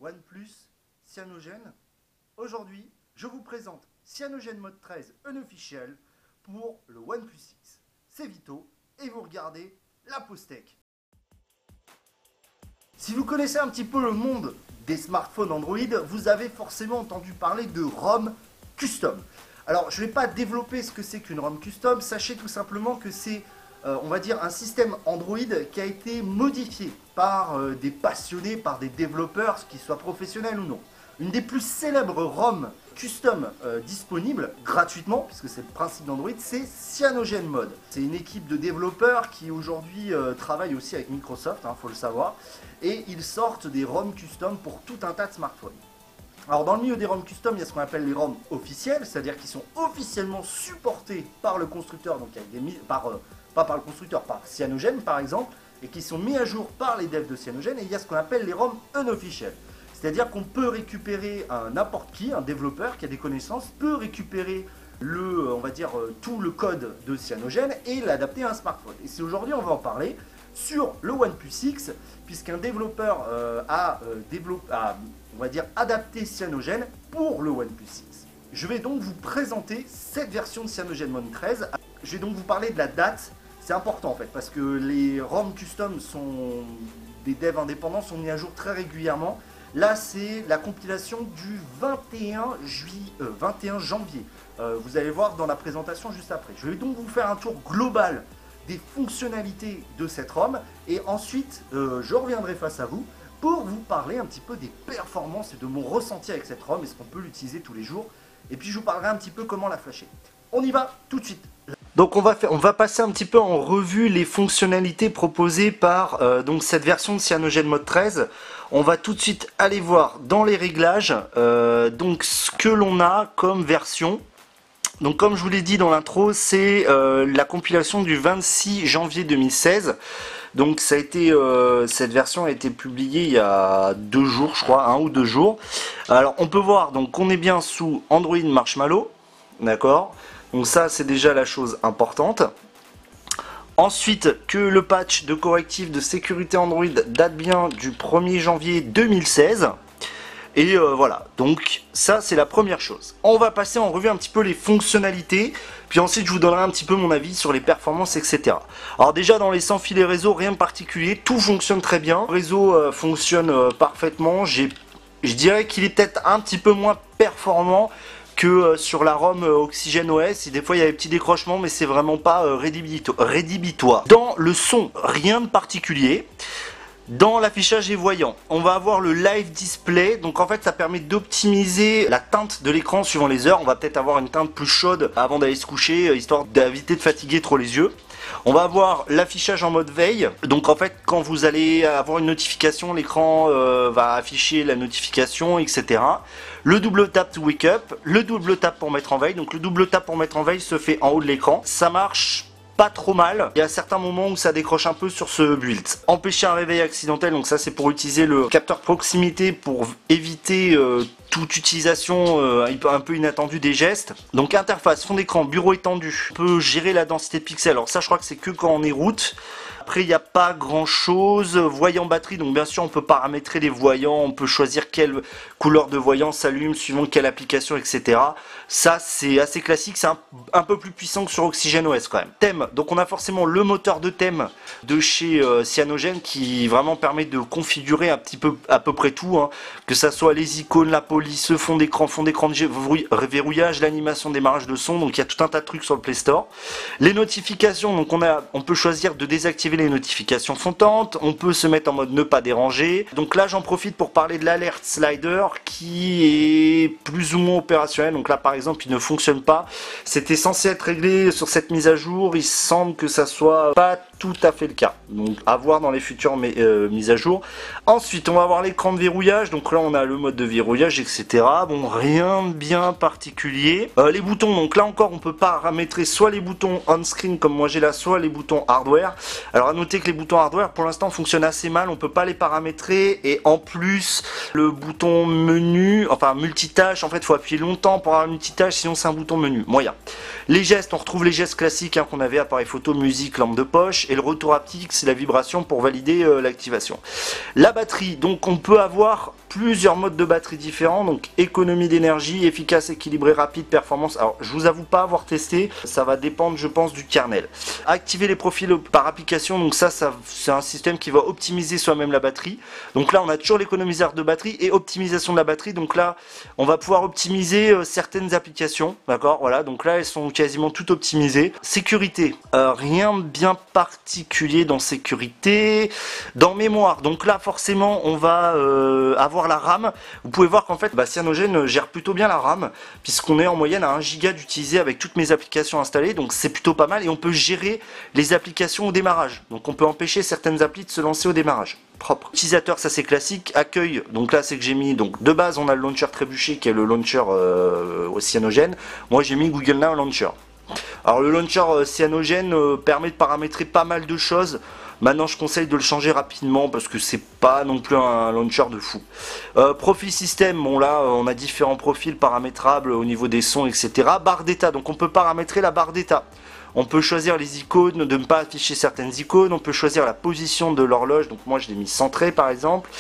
OnePlus Cyanogen. Aujourd'hui, je vous présente Cyanogen Mode 13 Unofficial pour le OnePlus X. C'est Vito et vous regardez la pause tech. Si vous connaissez un petit peu le monde des smartphones Android, vous avez forcément entendu parler de ROM custom. Alors, je ne vais pas développer ce que c'est qu'une ROM custom, sachez tout simplement que c'est, on va dire, un système Android qui a été modifié par des passionnés, par des développeurs, qu'ils soient professionnels ou non. Une des plus célèbres ROM custom disponibles gratuitement, puisque c'est le principe d'Android, c'est Cyanogen Mode. C'est une équipe de développeurs qui aujourd'hui travaille aussi avec Microsoft, faut le savoir, et ils sortent des ROM custom pour tout un tas de smartphones. Alors dans le milieu des ROM custom, il y a ce qu'on appelle les ROM officiels, c'est-à-dire qu'ils sont officiellement supportés par le constructeur, donc avec des pas par le constructeur, par Cyanogen par exemple, et qui sont mis à jour par les devs de Cyanogen, et il y a ce qu'on appelle les ROM unofficiels. C'est-à-dire qu'on peut récupérer n'importe qui, un développeur qui a des connaissances, peut récupérer on va dire, tout le code de Cyanogen et l'adapter à un smartphone. Et c'est aujourd'hui, on va en parler sur le OnePlus X, puisqu'un développeur on va dire, adapté Cyanogen pour le OnePlus X. Je vais donc vous présenter cette version de Cyanogen Mode 13. Je vais donc vous parler de la date. C'est important en fait, parce que les ROM custom sont des devs indépendants, sont mis à jour très régulièrement. Là, c'est la compilation du 21 janvier. Vous allez voir dans la présentation juste après. Je vais donc vous faire un tour global des fonctionnalités de cette ROM. Et ensuite, je reviendrai face à vous pour vous parler un petit peu des performances et de mon ressenti avec cette ROM. Est-ce qu'on peut l'utiliser tous les jours? Et puis, je vous parlerai un petit peu comment la flasher. On y va tout de suite. Donc on va passer un petit peu en revue les fonctionnalités proposées par donc cette version de Cyanogen Mode 13. On va tout de suite aller voir dans les réglages donc ce que l'on a comme version. Donc comme je vous l'ai dit dans l'intro, c'est la compilation du 26 janvier 2016. Donc ça a été, cette version a été publiée il y a 2 jours, je crois, 1 ou 2 jours. Alors on peut voir donc qu'on est bien sous Android Marshmallow, d'accord. Donc ça c'est déjà la chose importante. Ensuite que le patch de correctif de sécurité Android date bien du 1er janvier 2016. Et voilà, donc ça c'est la première chose. On va passer en revue un petit peu les fonctionnalités, puis ensuite je vous donnerai un petit peu mon avis sur les performances, etc. Alors déjà dans les sans filet réseau, rien de particulier, tout fonctionne très bien. Le réseau fonctionne parfaitement, je dirais qu'il est peut-être un petit peu moins performant que sur la ROM Oxygen OS. Des fois il y a des petits décrochements, mais c'est vraiment pas rédhibitoire. Dans le son, rien de particulier. Dans l'affichage et voyant, on va avoir le live display, donc en fait ça permet d'optimiser la teinte de l'écran suivant les heures. On va peut-être avoir une teinte plus chaude avant d'aller se coucher, histoire d'éviter de fatiguer trop les yeux. On va avoir l'affichage en mode veille, donc en fait quand vous allez avoir une notification, l'écran va afficher la notification, etc. Le double tap to wake up, le double tap pour mettre en veille, donc le double tap pour mettre en veille se fait en haut de l'écran. Ça marche pas trop mal, il y a certains moments où ça décroche un peu sur ce build. Empêcher un réveil accidentel, donc ça c'est pour utiliser le capteur proximité pour éviter toute utilisation un peu inattendue des gestes. Donc interface, fond d'écran, bureau étendu, on peut gérer la densité de pixels, alors ça je crois que c'est que quand on est root. Après il n'y a pas grand chose. Voyant batterie, donc bien sûr on peut paramétrer les voyants, on peut choisir quelle couleur de voyant s'allume suivant quelle application, etc. Ça c'est assez classique, c'est un peu plus puissant que sur Oxygen OS quand même. Thème, donc on a forcément le moteur de thème de chez Cyanogen qui vraiment permet de configurer un petit peu à peu près tout, que ça soit les icônes, la police, le fond d'écran de verrouillage, l'animation, démarrage de son, donc il y a tout un tas de trucs sur le Play Store. Les notifications, donc on peut choisir de désactiver les notifications fontantes, on peut se mettre en mode ne pas déranger. Donc là j'en profite pour parler de l'alert slider qui est plus ou moins opérationnel. Donc là par exemple il ne fonctionne pas, c'était censé être réglé sur cette mise à jour, il semble que ça soit pas tout à fait le cas, donc à voir dans les futures mises à jour. Ensuite on va avoir l'écran de verrouillage, donc là on a le mode de verrouillage, etc. Bon, rien de bien particulier. Les boutons, donc là encore on peut paramétrer soit les boutons on-screen comme moi j'ai là, soit les boutons hardware. Alors à noter que les boutons hardware pour l'instant fonctionnent assez mal, on peut pas les paramétrer, et en plus le bouton menu, enfin multitâche, en fait il faut appuyer longtemps pour avoir une multitâche, sinon c'est un bouton menu moyen. Les gestes, on retrouve les gestes classiques qu'on avait, appareil photo, musique, lampe de poche, et le retour haptique c'est la vibration pour valider l'activation. La batterie, donc on peut avoir plusieurs modes de batterie différents, donc économie d'énergie, efficace, équilibré, rapide, performance. Alors je vous avoue pas avoir testé, ça va dépendre je pense du kernel. Activer les profils par application, donc ça c'est un système qui va optimiser soi-même la batterie. Donc là on a toujours l'économiseur de batterie et optimisation de la batterie, donc là on va pouvoir optimiser certaines applications, d'accord, voilà, donc là elles sont quasiment toutes optimisées. Sécurité, rien de bien particulier dans sécurité. Dans mémoire, donc là forcément on va avoir la RAM. Vous pouvez voir qu'en fait Cyanogen gère plutôt bien la RAM, puisqu'on est en moyenne à 1 Go d'utiliser avec toutes mes applications installées, donc c'est plutôt pas mal, et on peut gérer les applications au démarrage, donc on peut empêcher certaines applis de se lancer au démarrage. Propre. Utilisateur, ça c'est classique. Accueil, donc là c'est que j'ai mis, donc de base on a le launcher trébuché qui est le launcher au Cyanogen. Moi j'ai mis Google Now Launcher. Alors le launcher Cyanogen permet de paramétrer pas mal de choses. Maintenant je conseille de le changer rapidement parce que c'est pas non plus un launcher de fou. Profil système, bon là on a différents profils paramétrables au niveau des sons, etc. Barre d'état, donc on peut paramétrer la barre d'état. On peut choisir les icônes, de ne pas afficher certaines icônes, on peut choisir la position de l'horloge, donc moi je l'ai mis centré par exemple,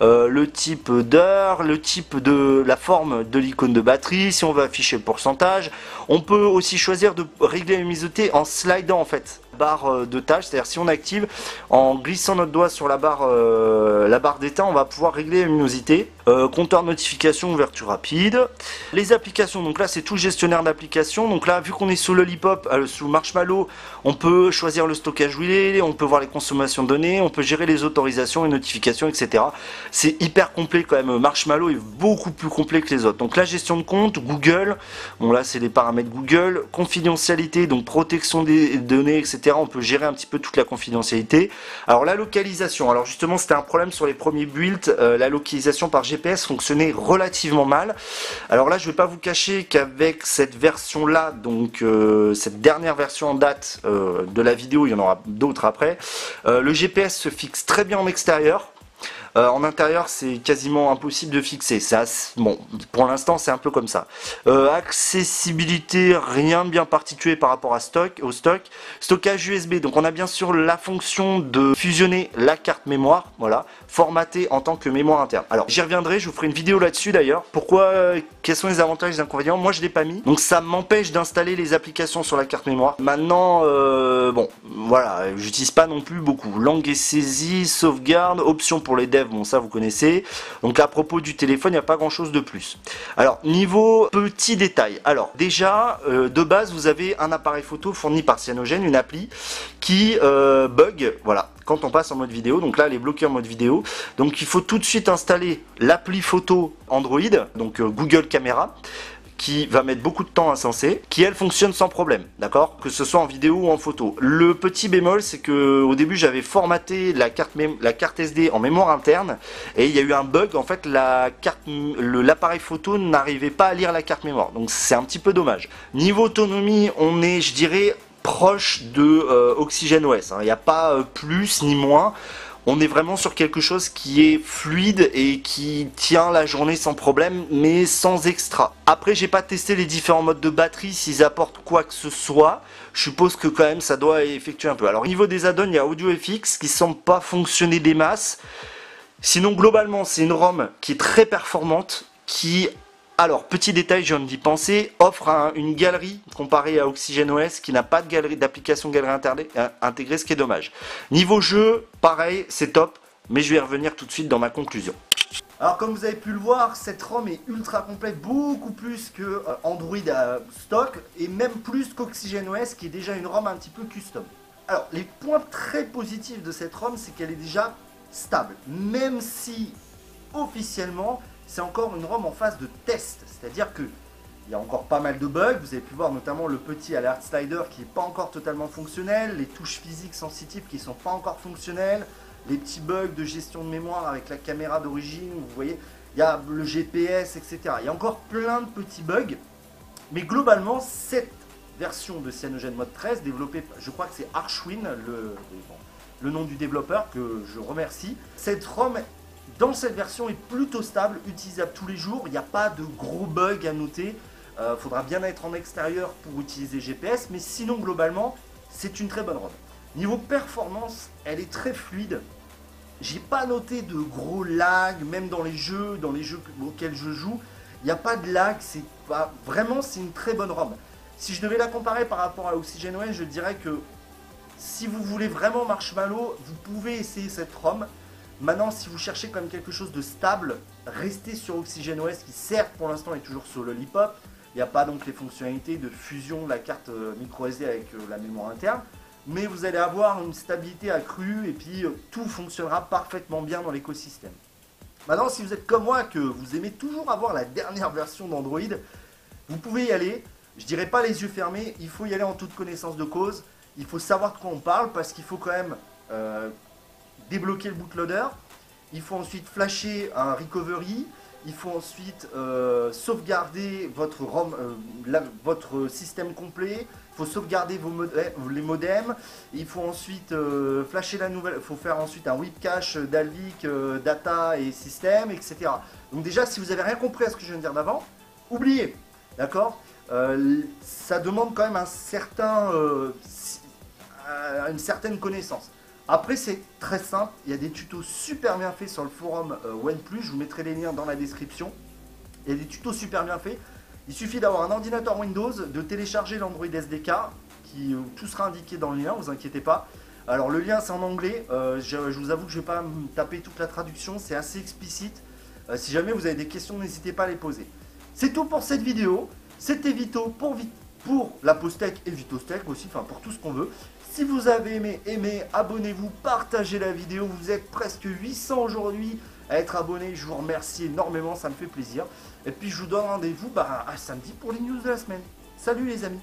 le type d'heure, le type de la forme de l'icône de batterie, si on veut afficher le pourcentage. On peut aussi choisir de régler la luminosité en slidant en fait barre de tâches, c'est-à-dire si on active en glissant notre doigt sur la barre d'état, on va pouvoir régler la luminosité. Compteur de notification, ouverture rapide. Les applications, donc là c'est tout le gestionnaire d'applications. Donc là vu qu'on est sous Lollipop, sous Marshmallow, on peut choisir le stockage relay, on peut voir les consommations de données, on peut gérer les autorisations, les notifications, etc. C'est hyper complet quand même. Marshmallow est beaucoup plus complet que les autres. Donc la gestion de compte, Google, bon là c'est les paramètres Google, confidentialité, donc protection des données, etc. On peut gérer un petit peu toute la confidentialité. Alors la localisation, alors justement c'était un problème sur les premiers builds, la localisation par GPS fonctionnait relativement mal. Alors là je vais pas vous cacher qu'avec cette version là, donc cette dernière version en date de la vidéo, il y en aura d'autres après, le GPS se fixe très bien en extérieur. En intérieur c'est quasiment impossible de fixer, bon pour l'instant c'est un peu comme ça. Accessibilité, rien de bien particulier par rapport au stock. Stockage USB, donc on a bien sûr la fonction de fusionner la carte mémoire, voilà, formatée en tant que mémoire interne. Alors j'y reviendrai, je vous ferai une vidéo là-dessus d'ailleurs. Pourquoi, quels sont les avantages et les inconvénients? Moi je l'ai pas mis, donc ça m'empêche d'installer les applications sur la carte mémoire. Maintenant bon voilà, j'utilise pas non plus beaucoup. Langue et saisie, sauvegarde, option pour les devs, bon ça vous connaissez. Donc à propos du téléphone, il n'y a pas grand chose de plus. Alors niveau petits détails, alors déjà de base vous avez un appareil photo fourni par Cyanogen, une appli qui bug, voilà, quand on passe en mode vidéo. Donc là elle est bloquée en mode vidéo, donc il faut tout de suite installer l'appli photo Android, donc Google Caméra, qui va mettre beaucoup de temps à s'installer, qui elle fonctionne sans problème, d'accord, que ce soit en vidéo ou en photo. Le petit bémol, c'est que au début j'avais formaté la carte SD en mémoire interne et il y a eu un bug, en fait l'appareil photo n'arrivait pas à lire la carte mémoire, donc c'est un petit peu dommage. Niveau autonomie, on est, je dirais, proche de OxygenOS, hein. Il n'y a pas plus ni moins. On est vraiment sur quelque chose qui est fluide et qui tient la journée sans problème, mais sans extra. Après, j'ai pas testé les différents modes de batterie, s'ils apportent quoi que ce soit. Je suppose que quand même ça doit effectuer un peu. Alors au niveau des add-ons, il y a AudioFX qui semble pas fonctionner des masses. Sinon globalement c'est une ROM qui est très performante, qui... Alors, petit détail, je viens d'y penser, offre une galerie comparée à OxygenOS qui n'a pas de galerie d'application galerie intégrée, ce qui est dommage. Niveau jeu, pareil, c'est top, mais je vais y revenir tout de suite dans ma conclusion. Alors comme vous avez pu le voir, cette ROM est ultra complète, beaucoup plus que Android stock, et même plus qu'OxygenOS qui est déjà une ROM un petit peu custom. Alors, les points très positifs de cette ROM, c'est qu'elle est déjà stable, même si officiellement c'est encore une ROM en phase de test, c'est-à-dire que il y a encore pas mal de bugs. Vous avez pu voir notamment le petit alert slider qui n'est pas encore totalement fonctionnel, les touches physiques sensitives qui ne sont pas encore fonctionnelles, les petits bugs de gestion de mémoire avec la caméra d'origine, vous voyez, il y a le GPS, etc. Il y a encore plein de petits bugs, mais globalement cette version de Cyanogen Mode 13 développée, je crois que c'est Archwin, le nom du développeur que je remercie. Cette ROM dans cette version est plutôt stable, utilisable tous les jours, il n'y a pas de gros bugs à noter. Faudra bien être en extérieur pour utiliser GPS, mais sinon globalement c'est une très bonne ROM. Niveau performance, elle est très fluide, j'ai pas noté de gros lag, même dans les jeux auxquels je joue, il n'y a pas de lag, c'est pas vraiment, c'est une très bonne ROM. Si je devais la comparer par rapport à OxygenOS, je dirais que si vous voulez vraiment Marshmallow, vous pouvez essayer cette ROM. Maintenant, si vous cherchez comme quelque chose de stable, restez sur OxygenOS qui certes pour l'instant est toujours sur Lollipop. Il n'y a pas donc les fonctionnalités de fusion de la carte micro SD avec la mémoire interne. Mais vous allez avoir une stabilité accrue et puis tout fonctionnera parfaitement bien dans l'écosystème. Maintenant, si vous êtes comme moi, que vous aimez toujours avoir la dernière version d'Android, vous pouvez y aller. Je dirais pas les yeux fermés, il faut y aller en toute connaissance de cause. Il faut savoir de quoi on parle parce qu'il faut quand même débloquer le bootloader. Il faut ensuite flasher un recovery. Il faut ensuite sauvegarder votre ROM, votre système complet. Il faut sauvegarder les modems. Il faut ensuite flasher la nouvelle. Il faut faire ensuite un whip cache Dalvik, data et système, etc. Donc déjà, si vous n'avez rien compris à ce que je viens de dire d'avant, oubliez. D'accord, ça demande quand même une certaine connaissance. Après, c'est très simple, il y a des tutos super bien faits sur le forum OnePlus, je vous mettrai les liens dans la description. Il y a des tutos super bien faits. Il suffit d'avoir un ordinateur Windows, de télécharger l'Android SDK, tout sera indiqué dans le lien, vous inquiétez pas. Alors le lien c'est en anglais, je vous avoue que je ne vais pas me taper toute la traduction, c'est assez explicite. Si jamais vous avez des questions, n'hésitez pas à les poser. C'est tout pour cette vidéo, c'était Vito pour la pause tech et VitoStech aussi, enfin pour tout ce qu'on veut. Si vous avez aimé, abonnez-vous, partagez la vidéo, vous êtes presque 800 aujourd'hui à être abonnés, je vous remercie énormément, ça me fait plaisir. Et puis je vous donne rendez-vous à samedi pour les news de la semaine. Salut les amis!